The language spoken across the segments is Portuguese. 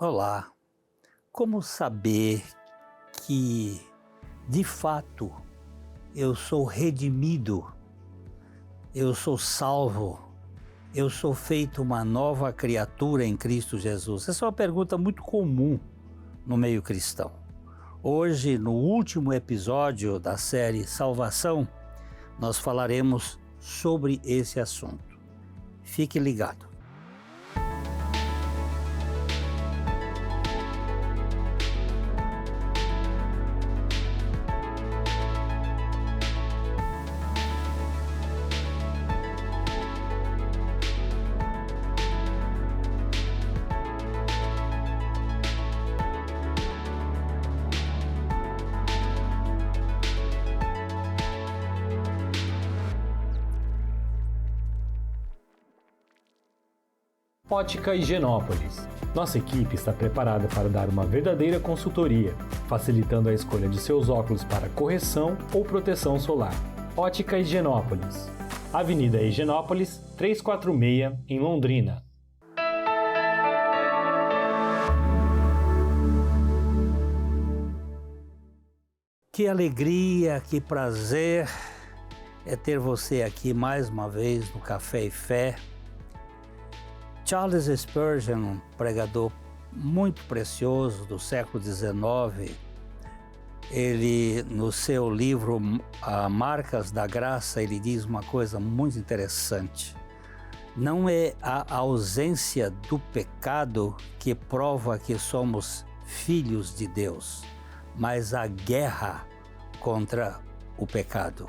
Olá, como saber que, de fato, eu sou redimido, eu sou salvo, eu sou feito uma nova criatura em Cristo Jesus? Essa é uma pergunta muito comum no meio cristão. Hoje, no último episódio da série Salvação, nós falaremos sobre esse assunto. Fique ligado. Ótica Higienópolis. Nossa equipe está preparada para dar uma verdadeira consultoria, facilitando a escolha de seus óculos para correção ou proteção solar. Ótica Higienópolis. Avenida Higienópolis, 346, em Londrina. Que alegria, que prazer é ter você aqui mais uma vez no Café e Fé. Charles Spurgeon, um pregador muito precioso do século XIX, ele, no seu livro Marcas da Graça, ele diz uma coisa muito interessante. Não é a ausência do pecado que prova que somos filhos de Deus, mas a guerra contra o pecado.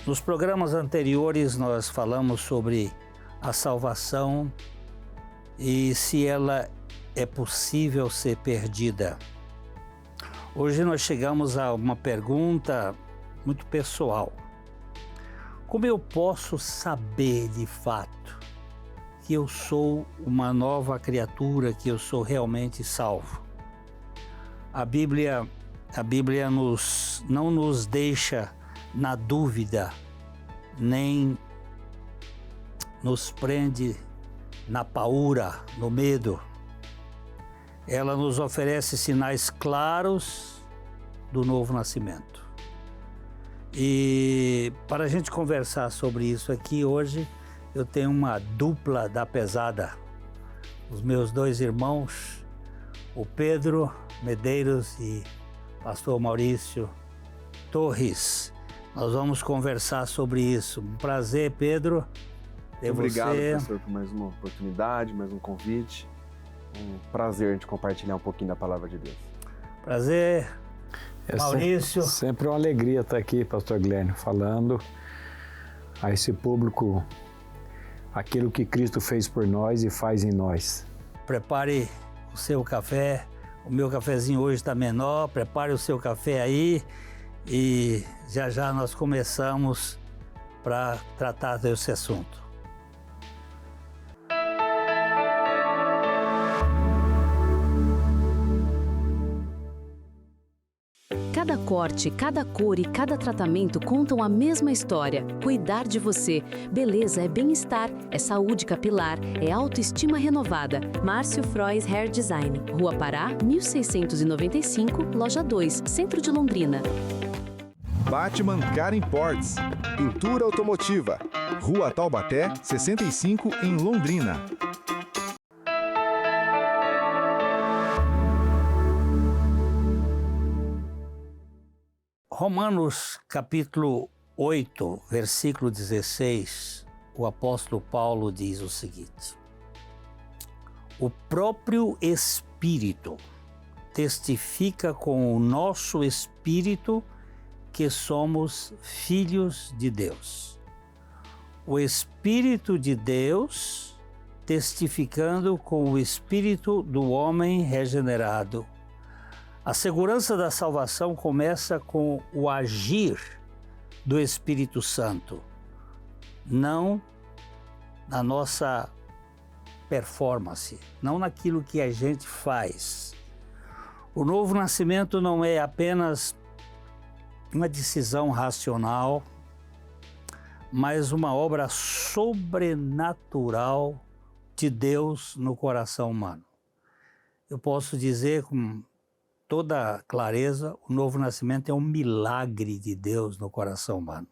Nos programas anteriores nós falamos sobre a salvação e se ela é possível ser perdida. Hoje nós chegamos a uma pergunta muito pessoal. Como eu posso saber de fato que eu sou uma nova criatura, que eu sou realmente salvo? A Bíblia não nos deixa na dúvida, nem nos prende na paura, no medo. Ela nos oferece sinais claros do novo nascimento. E para a gente conversar sobre isso aqui hoje, eu tenho uma dupla da pesada. Os meus dois irmãos, o Pedro Medeiros e o pastor Maurício Torres. Nós vamos conversar sobre isso. Um prazer, Pedro, ter você. Obrigado, professor, por mais uma oportunidade, mais um convite. Um prazer a gente compartilhar um pouquinho da palavra de Deus. Prazer, Maurício. Sempre uma alegria estar aqui, pastor Guilherme, falando a esse público aquilo que Cristo fez por nós e faz em nós. Prepare o seu café. O meu cafezinho hoje está menor. Prepare o seu café aí. E já nós começamos para tratar desse assunto. Cada corte, cada cor e cada tratamento contam a mesma história. Cuidar de você. Beleza é bem-estar, é saúde capilar, é autoestima renovada. Márcio Frois Hair Design. Rua Pará, 1695, Loja 2, Centro de Londrina. Batman Car Imports. Pintura automotiva. Rua Taubaté, 65, em Londrina. Romanos capítulo 8, versículo 16, o apóstolo Paulo diz o seguinte: o próprio Espírito testifica com o nosso espírito que somos filhos de Deus. O Espírito de Deus testificando com o espírito do homem regenerado. A segurança da salvação começa com o agir do Espírito Santo, não na nossa performance, não naquilo que a gente faz. O novo nascimento não é apenas uma decisão racional, mas uma obra sobrenatural de Deus no coração humano. Eu posso dizer com toda clareza, o novo nascimento é um milagre de Deus no coração humano.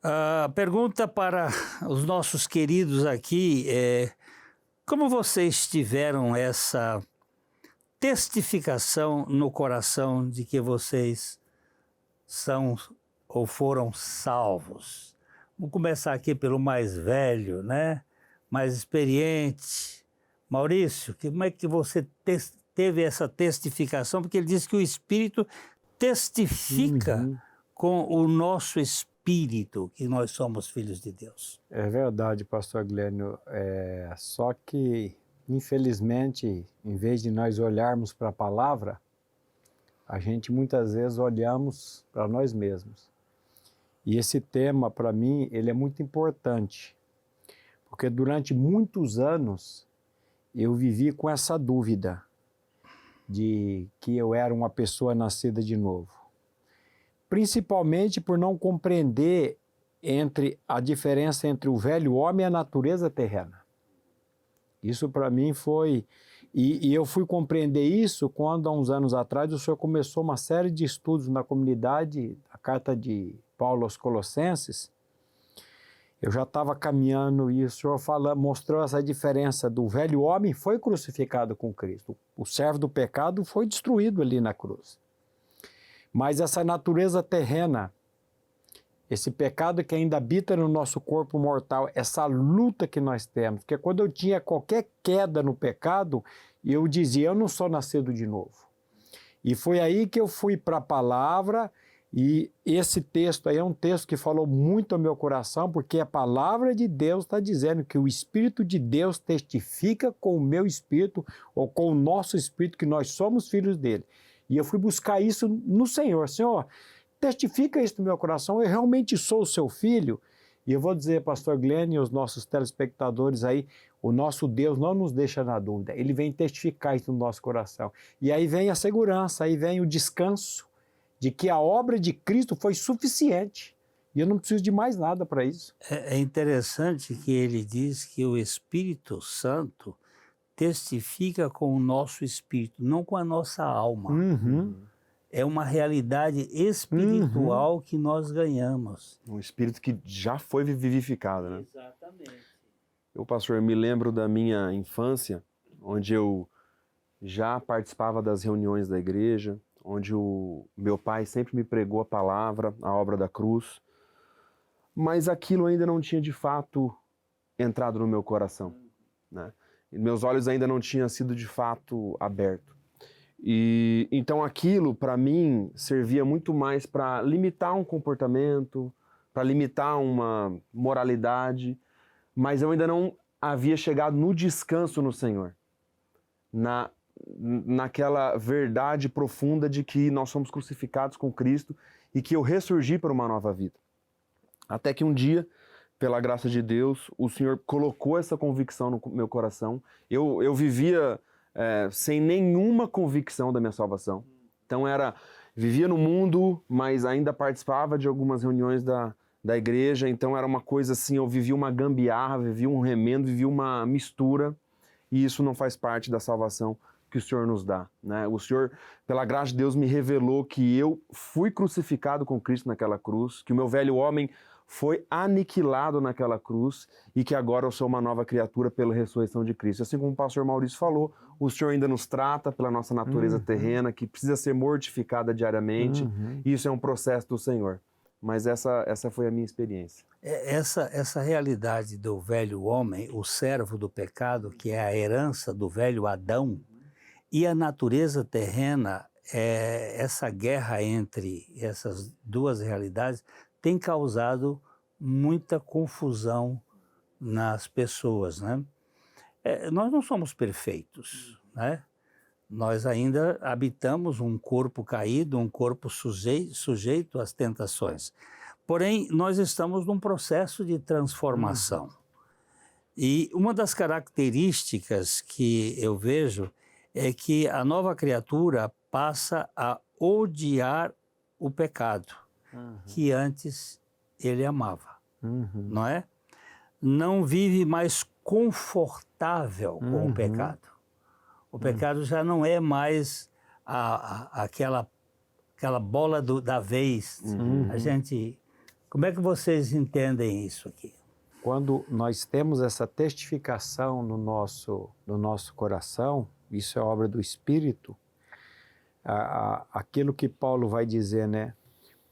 A pergunta para os nossos queridos aqui é: como vocês tiveram essa testificação no coração de que vocês são ou foram salvos? Vamos começar aqui pelo mais velho, né? Mais experiente. Maurício, como é que você teve essa testificação? Porque ele diz que o Espírito testifica com o nosso espírito que nós somos filhos de Deus. É verdade, pastor Glênio. Só que, infelizmente, em vez de nós olharmos para a palavra, a gente muitas vezes olhamos para nós mesmos. E esse tema, para mim, ele é muito importante, porque durante muitos anos eu vivi com essa dúvida de que eu era uma pessoa nascida de novo. Principalmente por não compreender a diferença entre o velho homem e a natureza terrena. Isso para mim foi... E eu fui compreender isso quando, há uns anos atrás, o senhor começou uma série de estudos na comunidade, a carta de Paulo aos Colossenses. Eu já estava caminhando e o senhor mostrou essa diferença do velho homem foi crucificado com Cristo. O servo do pecado foi destruído ali na cruz. Mas essa natureza terrena, esse pecado que ainda habita no nosso corpo mortal, essa luta que nós temos, porque quando eu tinha qualquer queda no pecado, eu dizia, eu não sou nascido de novo. E foi aí que eu fui para a palavra, e esse texto aí é um texto que falou muito ao meu coração, porque a palavra de Deus está dizendo que o Espírito de Deus testifica com o meu espírito, ou com o nosso espírito, que nós somos filhos dele. E eu fui buscar isso no Senhor. Senhor, testifica isso no meu coração, eu realmente sou o seu filho. E eu vou dizer, pastor Glênio e os nossos telespectadores aí, o nosso Deus não nos deixa na dúvida, ele vem testificar isso no nosso coração. E aí vem a segurança, aí vem o descanso de que a obra de Cristo foi suficiente. E eu não preciso de mais nada para isso. É interessante que ele diz que o Espírito Santo testifica com o nosso espírito, não com a nossa alma. É uma realidade espiritual que nós ganhamos. Um espírito que já foi vivificado, né? Exatamente. Eu, pastor, me lembro da minha infância, onde eu já participava das reuniões da igreja, onde o meu pai sempre me pregou a palavra, a obra da cruz, mas aquilo ainda não tinha de fato entrado no meu coração, né? E meus olhos ainda não tinham sido de fato abertos. E então aquilo para mim servia muito mais para limitar um comportamento, para limitar uma moralidade, mas eu ainda não havia chegado no descanso no Senhor, naquela verdade profunda de que nós somos crucificados com Cristo e que eu ressurgi para uma nova vida. Até que um dia, pela graça de Deus, o Senhor colocou essa convicção no meu coração. Eu vivia sem nenhuma convicção da minha salvação. Então vivia no mundo, mas ainda participava de algumas reuniões da igreja. Então era uma coisa assim, eu vivia uma gambiarra, vivia um remendo, vivia uma mistura. E isso não faz parte da salvação que o Senhor nos dá, né? O Senhor, pela graça de Deus, me revelou que eu fui crucificado com Cristo naquela cruz, que o meu velho homem foi aniquilado naquela cruz e que agora eu sou uma nova criatura pela ressurreição de Cristo. Assim como o pastor Maurício falou, o Senhor ainda nos trata pela nossa natureza terrena, que precisa ser mortificada diariamente, e isso é um processo do Senhor. Mas essa foi a minha experiência. Essa realidade do velho homem, o servo do pecado, que é a herança do velho Adão, e a natureza terrena, essa guerra entre essas duas realidades tem causado muita confusão nas pessoas, né? Nós não somos perfeitos, né? Nós ainda habitamos um corpo caído, um corpo sujeito às tentações. Porém, nós estamos num processo de transformação. E uma das características que eu vejo é que a nova criatura passa a odiar o pecado que antes ele amava, não é? Não vive mais confortável com o pecado. O pecado já não é mais aquela bola da vez. A gente... Como é que vocês entendem isso aqui? Quando nós temos essa testificação no nosso coração, isso é obra do Espírito, aquilo que Paulo vai dizer, né?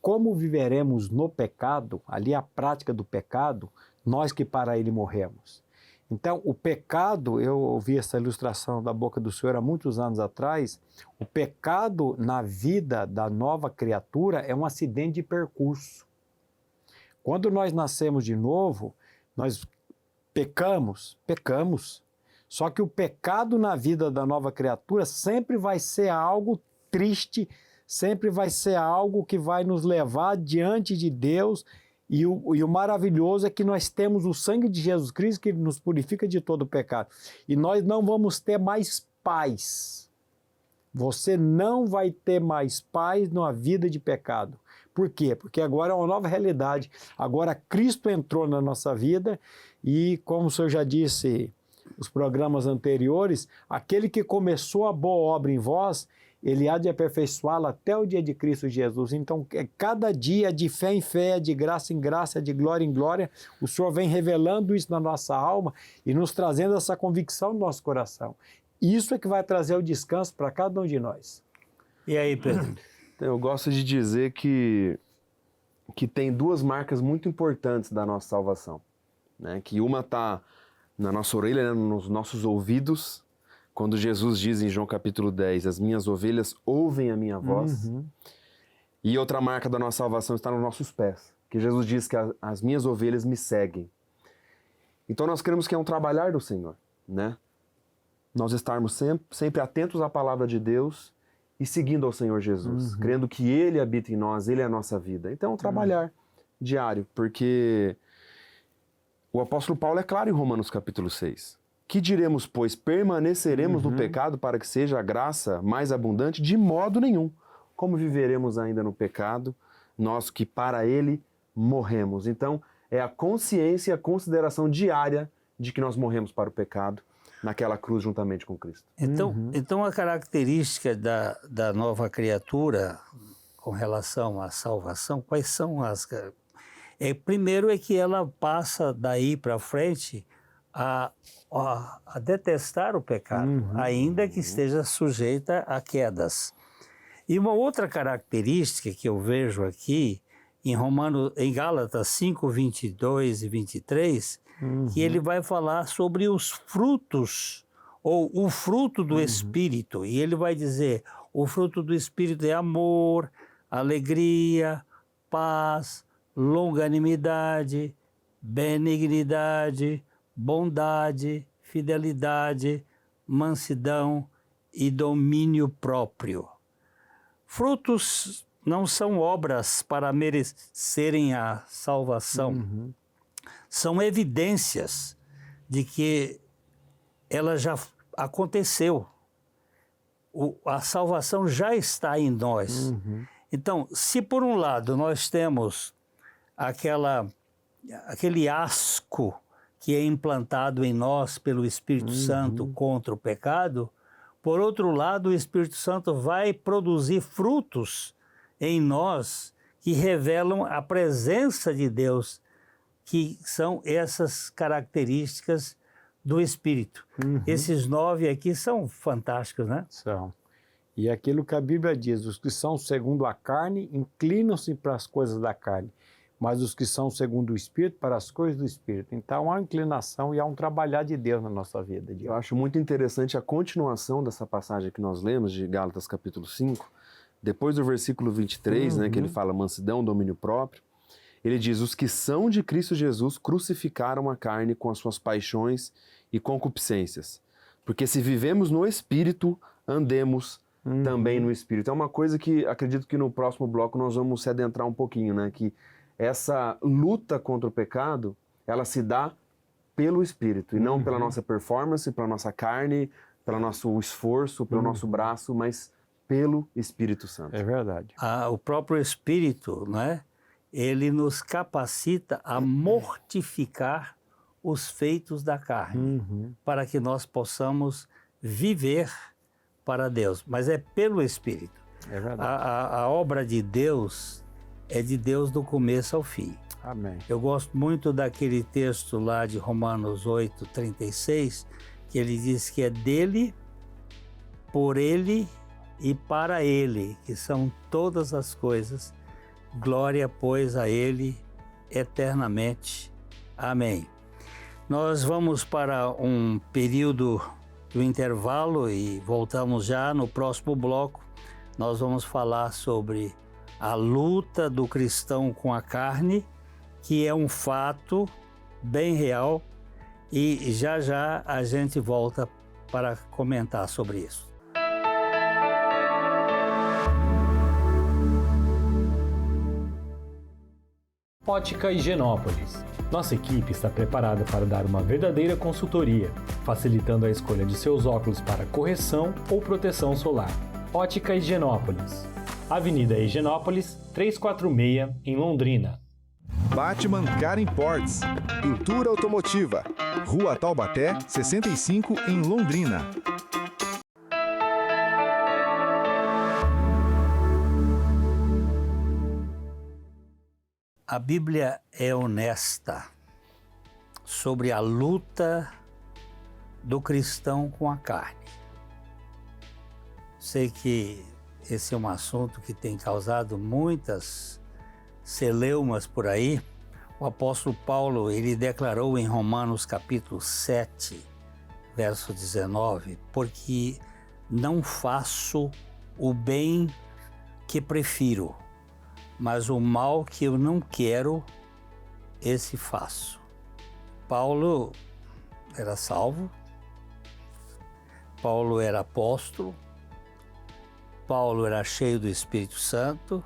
Como viveremos no pecado, ali a prática do pecado, nós que para ele morremos. Então, o pecado, eu ouvi essa ilustração da boca do Senhor há muitos anos atrás, o pecado na vida da nova criatura é um acidente de percurso. Quando nós nascemos de novo, nós pecamos. Só que o pecado na vida da nova criatura sempre vai ser algo triste, sempre vai ser algo que vai nos levar diante de Deus. E o maravilhoso é que nós temos o sangue de Jesus Cristo que nos purifica de todo o pecado. E nós não vamos ter mais paz. Você não vai ter mais paz numa vida de pecado. Por quê? Porque agora é uma nova realidade. Agora Cristo entrou na nossa vida e, como o senhor já disse nos programas anteriores, aquele que começou a boa obra em vós, ele há de aperfeiçoá-la até o dia de Cristo Jesus. Então, cada dia, de fé em fé, de graça em graça, de glória em glória, o Senhor vem revelando isso na nossa alma e nos trazendo essa convicção no nosso coração. Isso é que vai trazer o descanso para cada um de nós. E aí, Pedro? Eu gosto de dizer que tem duas marcas muito importantes da nossa salvação, né? Que uma está na nossa orelha, né? Nos nossos ouvidos, quando Jesus diz em João capítulo 10, as minhas ovelhas ouvem a minha voz. E outra marca da nossa salvação está nos nossos pés, que Jesus diz que as minhas ovelhas me seguem. Então nós queremos que é um trabalhar do Senhor, né? Nós estarmos sempre atentos à palavra de Deus e seguindo ao Senhor Jesus, crendo que Ele habita em nós, Ele é a nossa vida. Então é um trabalhar diário, porque o apóstolo Paulo é claro em Romanos capítulo 6. Que diremos, pois, permaneceremos no pecado para que seja a graça mais abundante? De modo nenhum. Como viveremos ainda no pecado, nós que para ele morremos? Então, é a consciência e a consideração diária de que nós morremos para o pecado naquela cruz juntamente com Cristo. Então a característica da nova criatura com relação à salvação, quais são as... primeiro é que ela passa daí para frente a detestar o pecado, ainda que esteja sujeita a quedas. E uma outra característica que eu vejo aqui, em Gálatas 5, 22 e 23, que ele vai falar sobre os frutos, ou o fruto do Espírito. E ele vai dizer, o fruto do Espírito é amor, alegria, paz, longanimidade, benignidade, bondade, fidelidade, mansidão e domínio próprio. Frutos não são obras para merecerem a salvação. São evidências de que ela já aconteceu. A salvação já está em nós. Então, se por um lado nós temos aquele asco que é implantado em nós pelo Espírito Santo contra o pecado, por outro lado, o Espírito Santo vai produzir frutos em nós que revelam a presença de Deus, que são essas características do Espírito. Esses 9 aqui são fantásticos, né? São. E aquilo que a Bíblia diz, os que são segundo a carne inclinam-se para as coisas da carne, mas os que são segundo o Espírito para as coisas do Espírito. Então há uma inclinação e há um trabalhar de Deus na nossa vida. Eu acho muito interessante a continuação dessa passagem que nós lemos de Gálatas capítulo 5, depois do versículo 23, né, que ele fala mansidão, domínio próprio. Ele diz, os que são de Cristo Jesus crucificaram a carne com as suas paixões e concupiscências. Porque se vivemos no Espírito, andemos também no Espírito. É uma coisa que acredito que no próximo bloco nós vamos se adentrar um pouquinho, né? Que essa luta contra o pecado, ela se dá pelo Espírito, e não pela nossa performance, pela nossa carne, pelo nosso esforço, pelo nosso braço, mas pelo Espírito Santo. É verdade. O próprio Espírito, né? Ele nos capacita a mortificar os feitos da carne, Uhum. para que nós possamos viver para Deus. Mas é pelo Espírito. É verdade. A obra de Deus é de Deus do começo ao fim. Amém. Eu gosto muito daquele texto lá de Romanos 8:36, que ele diz que é dele, por ele e para ele, que são todas as coisas. Glória, pois, a ele eternamente. Amém. Nós vamos para um período do intervalo e voltamos já no próximo bloco. Nós vamos falar sobre a luta do cristão com a carne, que é um fato bem real, e já já a gente volta para comentar sobre isso. Ótica Higienópolis. Nossa equipe está preparada para dar uma verdadeira consultoria, facilitando a escolha de seus óculos para correção ou proteção solar. Ótica Higienópolis. Avenida Higienópolis, 346, em Londrina. Batman Car Imports. Pintura automotiva. Rua Taubaté, 65, em Londrina. A Bíblia é honesta sobre a luta do cristão com a carne. Sei que esse é um assunto que tem causado muitas celeumas por aí. O apóstolo Paulo, ele declarou em Romanos capítulo 7, verso 19, porque não faço o bem que prefiro, mas o mal que eu não quero, esse faço. Paulo era salvo, Paulo era apóstolo, Paulo era cheio do Espírito Santo,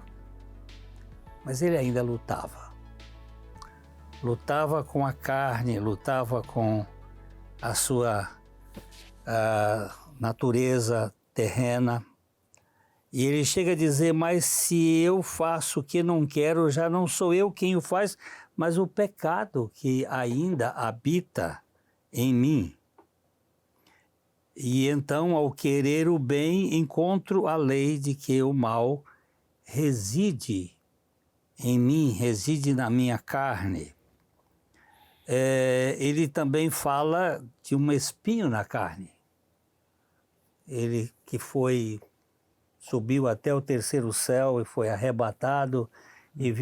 mas ele ainda lutava. Lutava com a carne, lutava com a sua natureza terrena. E ele chega a dizer, mas se eu faço o que não quero, já não sou eu quem o faz, mas o pecado que ainda habita em mim. E então, ao querer o bem, encontro a lei de que o mal reside em mim, reside na minha carne. Ele também fala de um espinho na carne. Ele que subiu até o terceiro céu e foi arrebatado e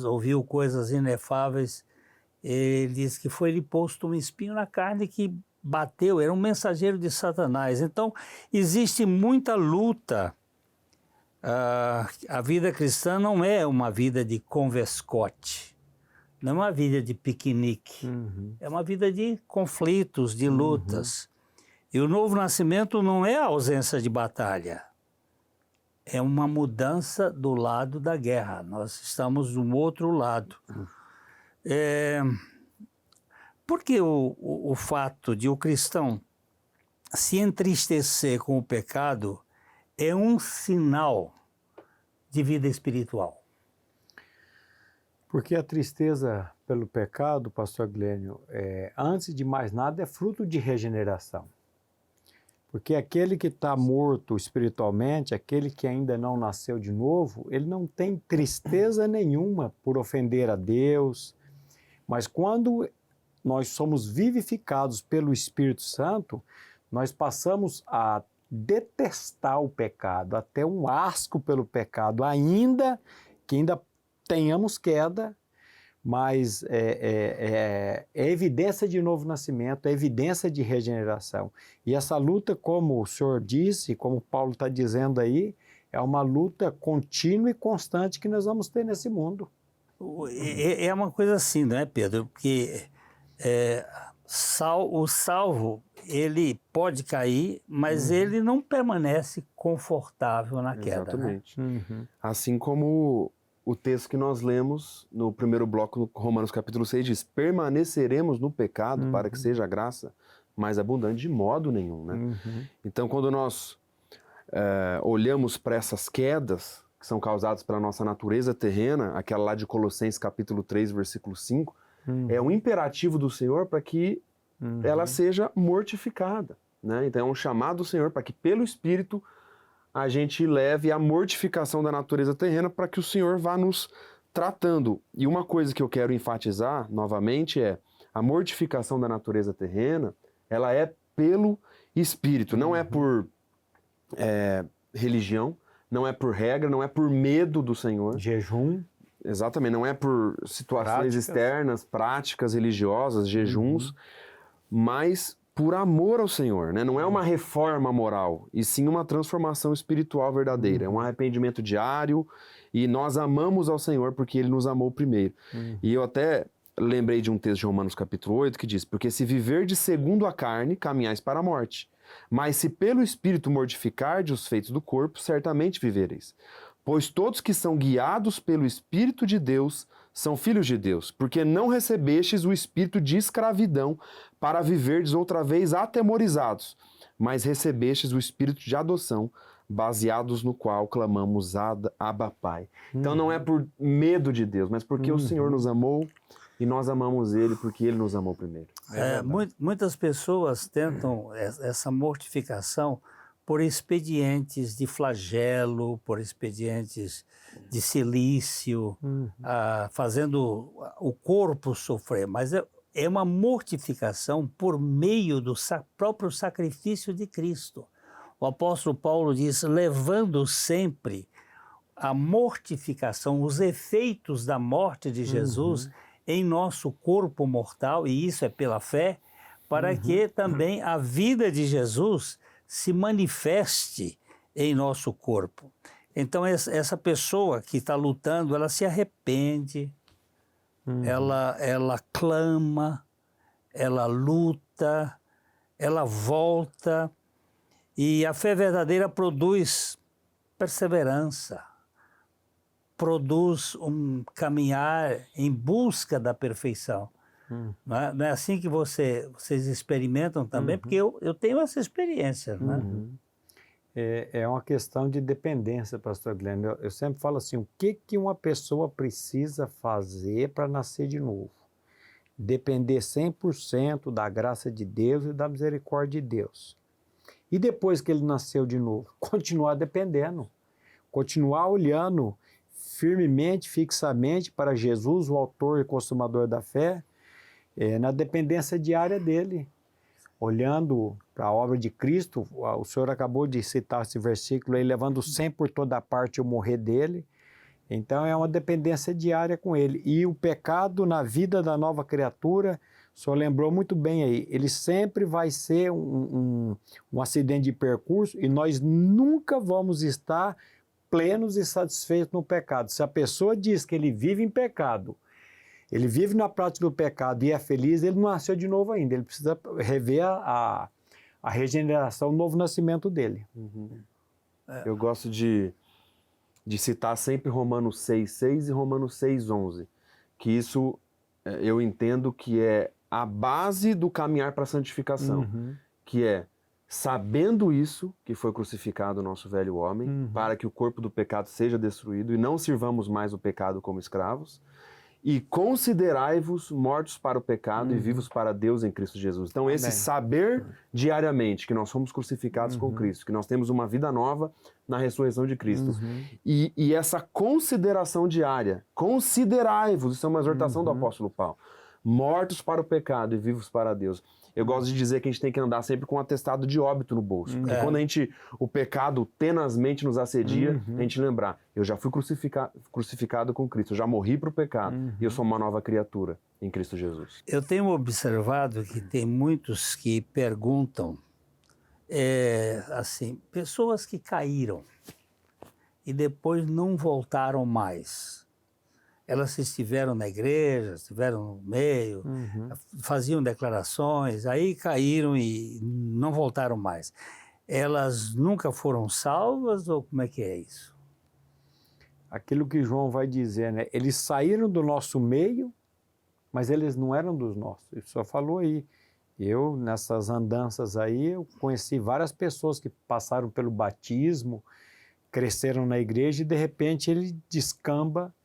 ouviu coisas inefáveis. Ele diz que foi-lhe posto um espinho na carne que bateu, era um mensageiro de Satanás. Então, existe muita luta. A vida cristã não é uma vida de converscote, não é uma vida de piquenique, é uma vida de conflitos, de lutas. E o novo nascimento não é a ausência de batalha, é uma mudança do lado da guerra. Nós estamos do outro lado. Porque o fato de o cristão se entristecer com o pecado é um sinal de vida espiritual. Porque a tristeza pelo pecado, pastor Glênio, antes de mais nada, é fruto de regeneração. Porque aquele que está morto espiritualmente, aquele que ainda não nasceu de novo, ele não tem tristeza nenhuma por ofender a Deus. Mas quando nós somos vivificados pelo Espírito Santo, nós passamos a detestar o pecado, até um asco pelo pecado, ainda que ainda tenhamos queda, mas é evidência de novo nascimento, é evidência de regeneração. E essa luta, como o senhor disse, como Paulo está dizendo aí, é uma luta contínua e constante que nós vamos ter nesse mundo. É uma coisa assim, não é, Pedro? Porque o salvo, ele pode cair, mas ele não permanece confortável na queda. Exatamente. Né? Assim como o texto que nós lemos no primeiro bloco, no Romanos capítulo 6, diz: permaneceremos no pecado para que seja a graça mais abundante de modo nenhum. Né? Então, quando nós olhamos para essas quedas que são causadas pela nossa natureza terrena, aquela lá de Colossenses capítulo 3, versículo 5, É um imperativo do Senhor para que ela seja mortificada, né? Então é um chamado do Senhor para que pelo Espírito a gente leve a mortificação da natureza terrena para que o Senhor vá nos tratando. E uma coisa que eu quero enfatizar novamente é a mortificação da natureza terrena, ela é pelo Espírito, não é por religião, não é por regra, não é por medo do Senhor. Jejum. Exatamente, não é por situações externas, práticas religiosas, jejuns, mas por amor ao Senhor, né? Não é uma reforma moral, e sim uma transformação espiritual verdadeira. É um arrependimento diário, e nós amamos ao Senhor porque Ele nos amou primeiro. E eu até lembrei de um texto de Romanos capítulo 8 que diz: porque se viverdes segundo a carne, caminhais para a morte. Mas se pelo Espírito mortificardes os feitos do corpo, certamente vivereis. Pois todos que são guiados pelo Espírito de Deus são filhos de Deus, porque não recebestes o espírito de escravidão para viverdes outra vez atemorizados, mas recebestes o espírito de adoção, baseados no qual clamamos Abba Pai. Então não é por medo de Deus, mas porque o Senhor nos amou e nós amamos Ele porque Ele nos amou primeiro. Muitas pessoas tentam essa mortificação por expedientes de flagelo, por expedientes de silício, fazendo o corpo sofrer. Mas é uma mortificação por meio do próprio sacrifício de Cristo. O apóstolo Paulo diz: levando sempre a mortificação, os efeitos da morte de Jesus em nosso corpo mortal, e isso é pela fé, para que também a vida de Jesus se manifeste em nosso corpo. Então essa pessoa que está lutando, ela se arrepende, ela clama, ela luta, ela volta, e a fé verdadeira produz perseverança, produz um caminhar em busca da perfeição. Não é assim que vocês experimentam também? Porque eu tenho essa experiência. Né? É uma questão de dependência, pastor Glenn. Eu sempre falo assim, o que uma pessoa precisa fazer para nascer de novo? Depender 100% da graça de Deus e da misericórdia de Deus. E depois que ele nasceu de novo, continuar dependendo, continuar olhando firmemente, fixamente para Jesus, o autor e consumador da fé, na dependência diária dele, olhando para a obra de Cristo. O senhor acabou de citar esse versículo aí, levando sempre por toda parte o morrer dele. Então é uma dependência diária com ele. E o pecado na vida da nova criatura, o senhor lembrou muito bem aí, ele sempre vai ser um acidente de percurso, e nós nunca vamos estar plenos e satisfeitos no pecado. Se a pessoa diz que ele vive em pecado, ele vive na prática do pecado e é feliz, ele não nasceu de novo ainda. Ele precisa rever a regeneração, o novo nascimento dele. Eu gosto de citar sempre Romanos 6,6 e Romanos 6,11, que isso eu entendo que é a base do caminhar para a santificação, que é: sabendo isso, que foi crucificado o nosso velho homem, para que o corpo do pecado seja destruído e não sirvamos mais o pecado como escravos, e considerai-vos mortos para o pecado e vivos para Deus em Cristo Jesus. Então esse saber diariamente que nós fomos crucificados com Cristo, que nós temos uma vida nova na ressurreição de Cristo, e essa consideração diária, considerai-vos, isso é uma exortação do apóstolo Paulo, mortos para o pecado e vivos para Deus. Eu gosto de dizer que a gente tem que andar sempre com um atestado de óbito no bolso. Porque quando o pecado tenazmente nos assedia, a gente lembrar: eu já fui crucificado com Cristo, eu já morri para o pecado, e eu sou uma nova criatura em Cristo Jesus. Eu tenho observado que tem muitos que perguntam, assim, pessoas que caíram e depois não voltaram mais. Elas estiveram na igreja, estiveram no meio, faziam declarações, aí caíram e não voltaram mais. Elas nunca foram salvas, ou como é que é isso? Aquilo que João vai dizer, né? Eles saíram do nosso meio, mas eles não eram dos nossos. Ele só falou aí. Eu, nessas andanças aí, eu conheci várias pessoas que passaram pelo batismo, cresceram na igreja e de repente ele descamba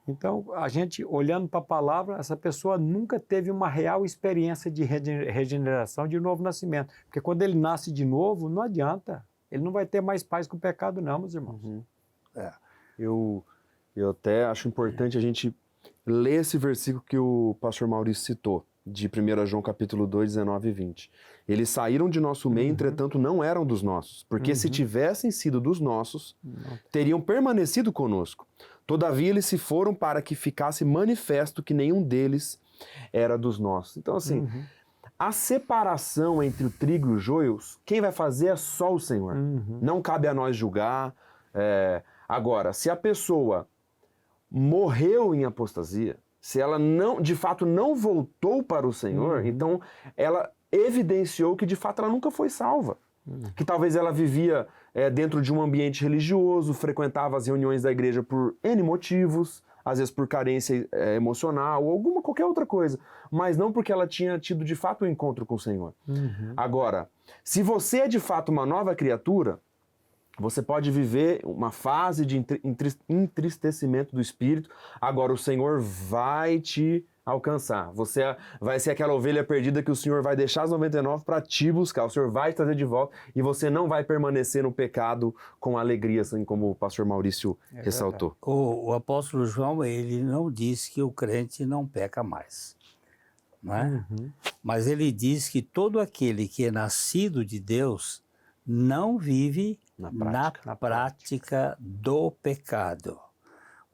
Então, a gente, olhando para a palavra, essa pessoa nunca teve uma real experiência de regeneração, de novo nascimento. Porque quando ele nasce de novo, não adianta. Ele não vai ter mais paz com o pecado, não, meus irmãos. Eu até acho importante a gente ler esse versículo que o pastor Maurício citou, de 1 João capítulo 2, 19 e 20. Eles saíram de nosso meio, entretanto não eram dos nossos, porque se tivessem sido dos nossos, teriam permanecido conosco. Todavia eles se foram para que ficasse manifesto que nenhum deles era dos nossos. Então assim, a separação entre o trigo e o joio, quem vai fazer é só o Senhor. Não cabe a nós julgar. Agora, se a pessoa morreu em apostasia, se ela não, de fato não voltou para o Senhor, então ela evidenciou que de fato ela nunca foi salva. Que talvez ela vivia dentro de um ambiente religioso, frequentava as reuniões da igreja por N motivos, às vezes por carência emocional ou qualquer outra coisa, mas não porque ela tinha tido de fato um encontro com o Senhor. Agora, se você é de fato uma nova criatura, você pode viver uma fase de entristecimento do espírito. Agora o Senhor vai te alcançar. Você vai ser aquela ovelha perdida que o Senhor vai deixar as 99 para te buscar. O Senhor vai te trazer de volta e você não vai permanecer no pecado com alegria, assim como o pastor Maurício ressaltou. O apóstolo João, ele não diz que o crente não peca mais, não é? Mas ele diz que todo aquele que é nascido de Deus não vive na prática do pecado,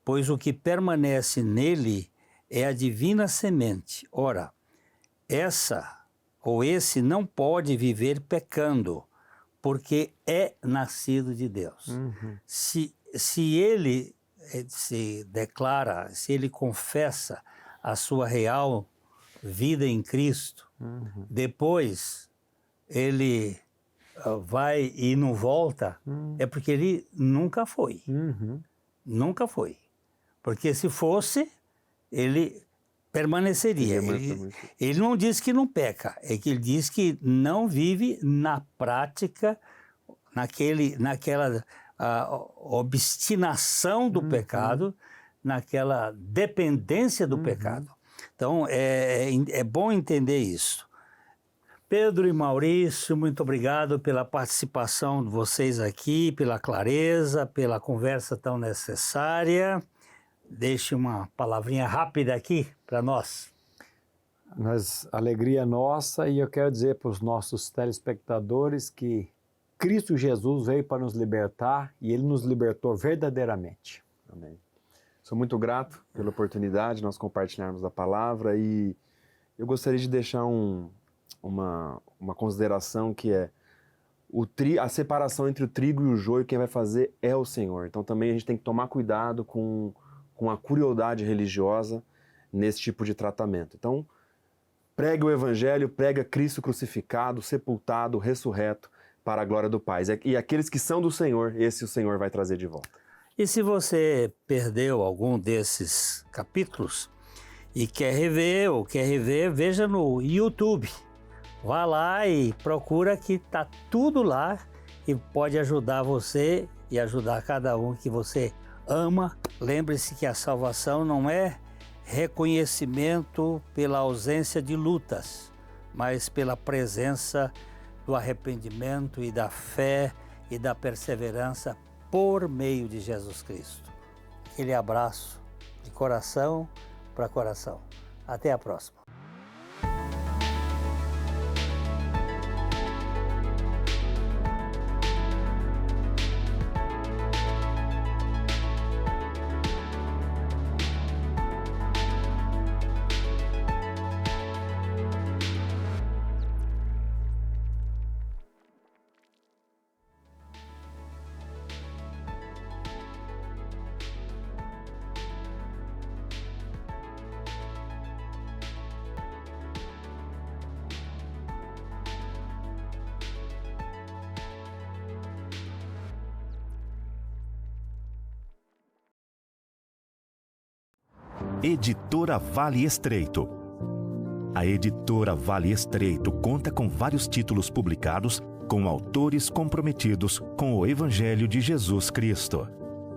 pois o que permanece nele é a divina semente. Ora, essa ou esse não pode viver pecando, porque é nascido de Deus. Se ele se declara, se ele confessa a sua real vida em Cristo, depois ele vai e não volta, é porque ele nunca foi. Nunca foi. Porque se fosse, ele permaneceria. Ele não diz que não peca, é que ele diz que não vive na prática, naquela obstinação do pecado, naquela dependência do pecado. Então, é bom entender isso. Pedro e Maurício, muito obrigado pela participação de vocês aqui, pela clareza, pela conversa tão necessária. Deixe uma palavrinha rápida aqui para nós. Mas alegria nossa, e eu quero dizer para os nossos telespectadores que Cristo Jesus veio para nos libertar e Ele nos libertou verdadeiramente. Amém. Sou muito grato pela oportunidade de nós compartilharmos a palavra e eu gostaria de deixar uma consideração que é a separação entre o trigo e o joio, quem vai fazer é o Senhor. Então também a gente tem que tomar cuidado com a crueldade religiosa nesse tipo de tratamento. Então, pregue o Evangelho, prega Cristo crucificado, sepultado, ressurreto para a glória do Pai. E aqueles que são do Senhor, esse o Senhor vai trazer de volta. E se você perdeu algum desses capítulos e quer rever, veja no YouTube. Vá lá e procura que está tudo lá e pode ajudar você e ajudar cada um que você ama. Lembre-se que a salvação não é reconhecimento pela ausência de lutas, mas pela presença do arrependimento e da fé e da perseverança por meio de Jesus Cristo. Aquele abraço de coração para coração. Até a próxima. Editora Vale Estreito. A Editora Vale Estreito conta com vários títulos publicados com autores comprometidos com o Evangelho de Jesus Cristo.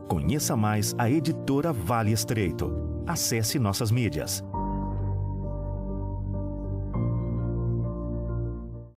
Conheça mais a Editora Vale Estreito. Acesse nossas mídias.